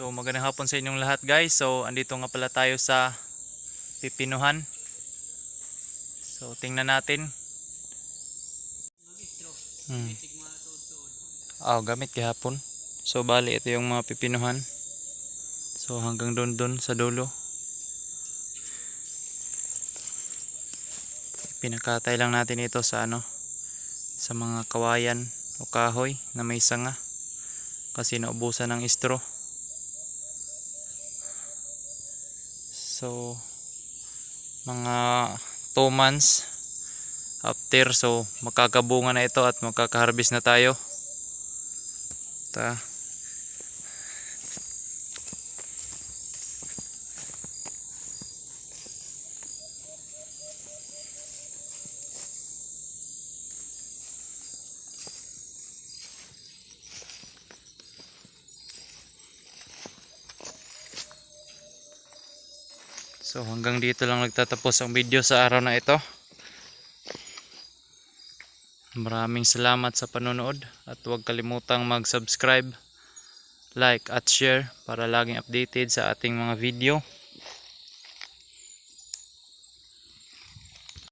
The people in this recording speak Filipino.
So magandang hapon sa inyong lahat guys. So andito nga pala tayo sa pipinuhan. So tingnan natin. Gamit gihapon. So bali ito yung mga pipinuhan. So hanggang doon sa dulo. Pinakatay lang natin ito sa sa mga kawayan o kahoy na may sanga. Kasi naubusan ng straw. So mga 2 months after, so makakabunga na ito at makaka-harvest na tayo. So hanggang dito lang nagtatapos ang video sa araw na ito. Maraming salamat sa panonood at huwag kalimutang mag-subscribe, like at share para laging updated sa ating mga video.